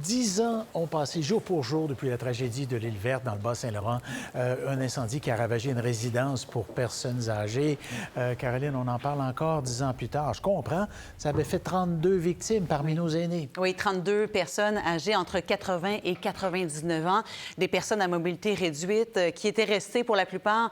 10 ans ont passé jour pour jour depuis la tragédie de l'île Verte dans le Bas-Saint-Laurent. Un incendie qui a ravagé une résidence pour personnes âgées. Caroline, on en parle encore 10 ans plus tard. Je comprends, ça avait fait 32 victimes parmi nos aînés. Oui, 32 personnes âgées entre 80 et 99 ans. Des personnes à mobilité réduite qui étaient restées pour la plupart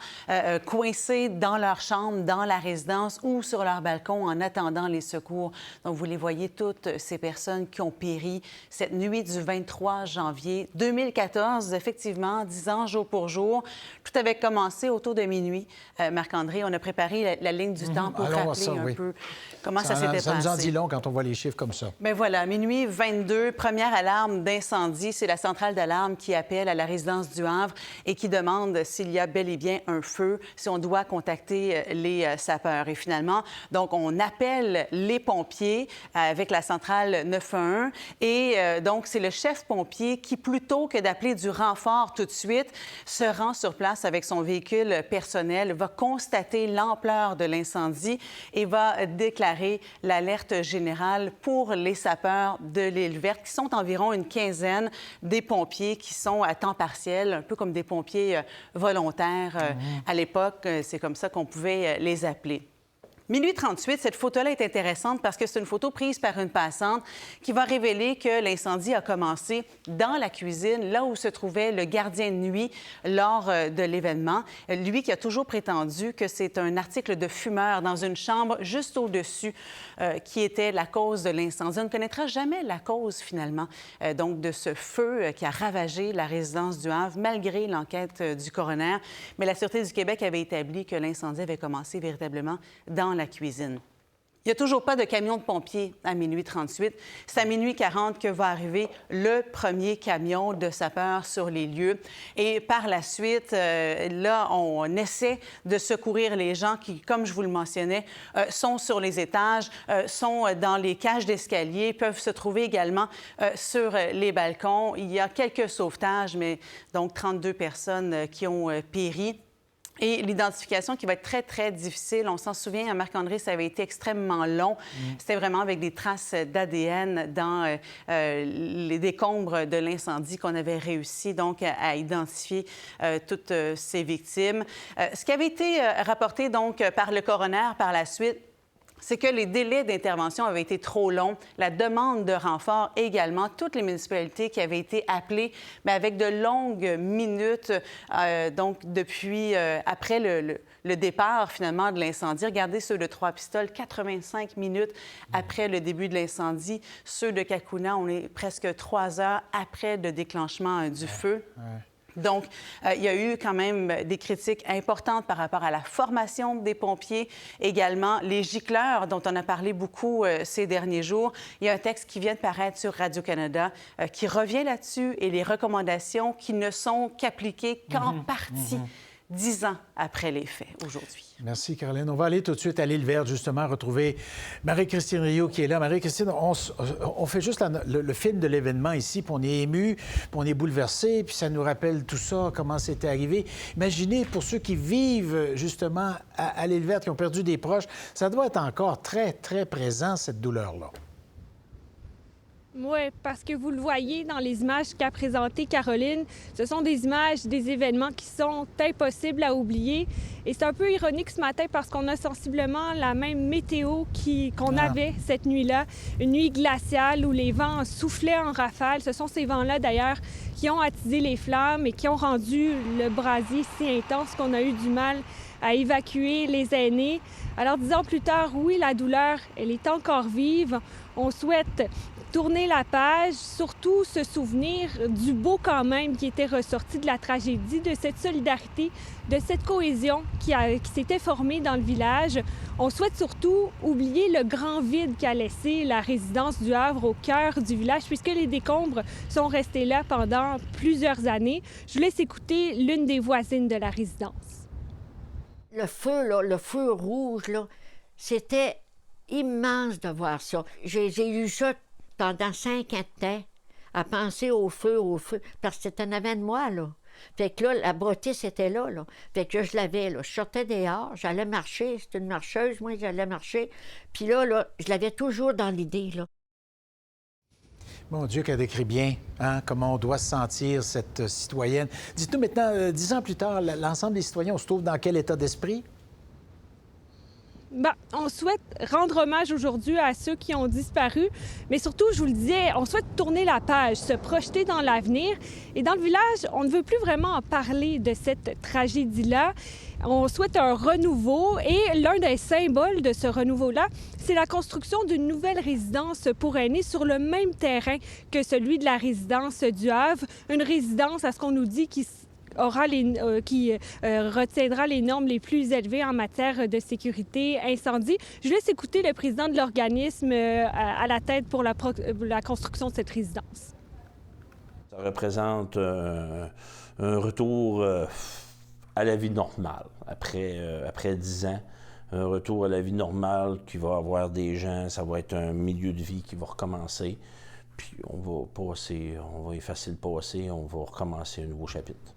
coincées dans leur chambre, dans la résidence ou sur leur balcon en attendant les secours. Donc, vous les voyez toutes ces personnes qui ont péri cette nuit du 23 janvier 2014, effectivement, 10 ans jour pour jour. Tout avait commencé autour de minuit. Marc-André, on a préparé la ligne du temps pour rappeler un peu comment ça s'était passé. Ça nous en dit long quand on voit les chiffres comme ça. Bien voilà, minuit 22, première alarme d'incendie. C'est la centrale d'alarme qui appelle à la résidence du Havre et qui demande s'il y a bel et bien un feu, si on doit contacter les sapeurs. Et finalement, donc, on appelle les pompiers avec la centrale 911 et donc, c'est le chef pompier qui, plutôt que d'appeler du renfort tout de suite, se rend sur place avec son véhicule personnel, va constater l'ampleur de l'incendie et va déclarer l'alerte générale pour les sapeurs de l'île Verte, qui sont environ une quinzaine, des pompiers qui sont à temps partiel, un peu comme des pompiers volontaires à l'époque. C'est comme ça qu'on pouvait les appeler. Minuit 38, cette photo-là est intéressante parce que c'est une photo prise par une passante qui va révéler que l'incendie a commencé dans la cuisine, là où se trouvait le gardien de nuit lors de l'événement. Lui qui a toujours prétendu que c'est un article de fumeur dans une chambre juste au-dessus qui était la cause de l'incendie. On ne connaîtra jamais la cause, finalement, donc de ce feu qui a ravagé la résidence du Havre, malgré l'enquête du coroner. Mais la Sûreté du Québec avait établi que l'incendie avait commencé véritablement dans la cuisine. Il n'y a toujours pas de camion de pompiers à minuit 38. C'est à minuit 40 que va arriver le premier camion de sapeurs sur les lieux. Et par la suite, là, on essaie de secourir les gens qui, comme je vous le mentionnais, sont sur les étages, sont dans les cages d'escalier, peuvent se trouver également sur les balcons. Il y a quelques sauvetages, mais donc 32 personnes qui ont péri. Et l'identification qui va être très, très difficile. On s'en souvient, à Marc-André, ça avait été extrêmement long. C'était vraiment avec des traces d'ADN dans les décombres de l'incendie qu'on avait réussi donc à identifier toutes ces victimes. Ce qui avait été rapporté donc par le coroner par la suite, c'est que les délais d'intervention avaient été trop longs. La demande de renfort également. Toutes les municipalités qui avaient été appelées, mais avec de longues minutes, donc depuis après le départ, finalement, de l'incendie. Regardez ceux de Trois-Pistoles, 85 minutes après le début de l'incendie. Ceux de Cacouna, on est presque 3 heures après le déclenchement du feu. Donc, il y a eu quand même des critiques importantes par rapport à la formation des pompiers, également les gicleurs dont on a parlé beaucoup ces derniers jours. Il y a un texte qui vient de paraître sur Radio-Canada qui revient là-dessus et les recommandations qui ne sont qu'appliquées qu'en partie 10 ans après les faits aujourd'hui. Merci, Caroline. On va aller tout de suite à l'île Verte, justement, retrouver Marie-Christine Rio qui est là. Marie-Christine, on fait juste le film de l'événement ici, puis on est ému, puis on est bouleversé, puis ça nous rappelle tout ça, comment c'était arrivé. Imaginez, pour ceux qui vivent, justement, à l'île Verte, qui ont perdu des proches, ça doit être encore très, très présent, cette douleur-là. Oui, parce que vous le voyez dans les images qu'a présentées Caroline, ce sont des images des événements qui sont impossibles à oublier. Et c'est un peu ironique ce matin parce qu'on a sensiblement la même météo qu'on avait cette nuit-là. Une nuit glaciale où les vents soufflaient en rafale. Ce sont ces vents-là, d'ailleurs, qui ont attisé les flammes et qui ont rendu le brasier si intense qu'on a eu du mal à évacuer les aînés. Alors, 10 ans plus tard, oui, la douleur, elle est encore vive. On souhaite tourner la page, surtout se souvenir du beau quand même qui était ressorti de la tragédie, de cette solidarité, de cette cohésion qui s'était formée dans le village. On souhaite surtout oublier le grand vide qu'a laissé la résidence du Havre au cœur du village, puisque les décombres sont restés là pendant plusieurs années. Je vous laisse écouter l'une des voisines de la résidence. Le feu, là, le feu rouge, là, c'était immense de voir ça. J'ai eu ça pendant 5 ans de temps, à penser au feu, parce que c'était en avant de moi, là. Fait que là, la brottisse était là, là. Fait que je l'avais, là. Je sortais dehors, j'allais marcher, c'était une marcheuse, moi, j'allais marcher. Puis là, je l'avais toujours dans l'idée, là. Mon Dieu, qu'elle décrit bien comment on doit se sentir, cette citoyenne. Dites-nous maintenant, 10 ans plus tard, l'ensemble des citoyens, on se trouve dans quel état d'esprit? Bien, on souhaite rendre hommage aujourd'hui à ceux qui ont disparu, mais surtout, je vous le disais, on souhaite tourner la page, se projeter dans l'avenir. Et dans le village, on ne veut plus vraiment en parler de cette tragédie-là. On souhaite un renouveau et l'un des symboles de ce renouveau-là, c'est la construction d'une nouvelle résidence pour aînés sur le même terrain que celui de la résidence du Havre. Une résidence, à ce qu'on nous dit, qui retiendra les normes les plus élevées en matière de sécurité incendie. Je laisse écouter le président de l'organisme à la tête pour la construction de cette résidence. Ça représente un retour à la vie normale après 10 ans. Un retour à la vie normale qui va avoir des gens, ça va être un milieu de vie qui va recommencer. Puis on va effacer le passé, on va recommencer un nouveau chapitre.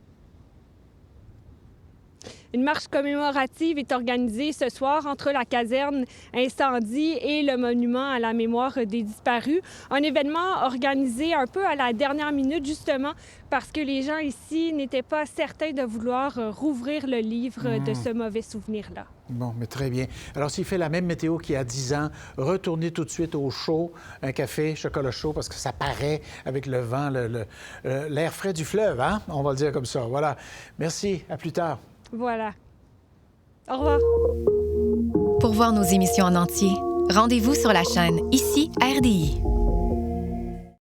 Une marche commémorative est organisée ce soir entre la caserne incendie et le monument à la mémoire des disparus. Un événement organisé un peu à la dernière minute, justement, parce que les gens ici n'étaient pas certains de vouloir rouvrir le livre de ce mauvais souvenir-là. Bon, mais très bien. Alors, s'il fait la même météo qu'il y a 10 ans, retournez tout de suite au chaud, un café, chocolat chaud, parce que ça paraît avec le vent, l'air frais du fleuve, hein? On va le dire comme ça. Voilà. Merci. À plus tard. Voilà. Au revoir. Pour voir nos émissions en entier, rendez-vous sur la chaîne Ici RDI.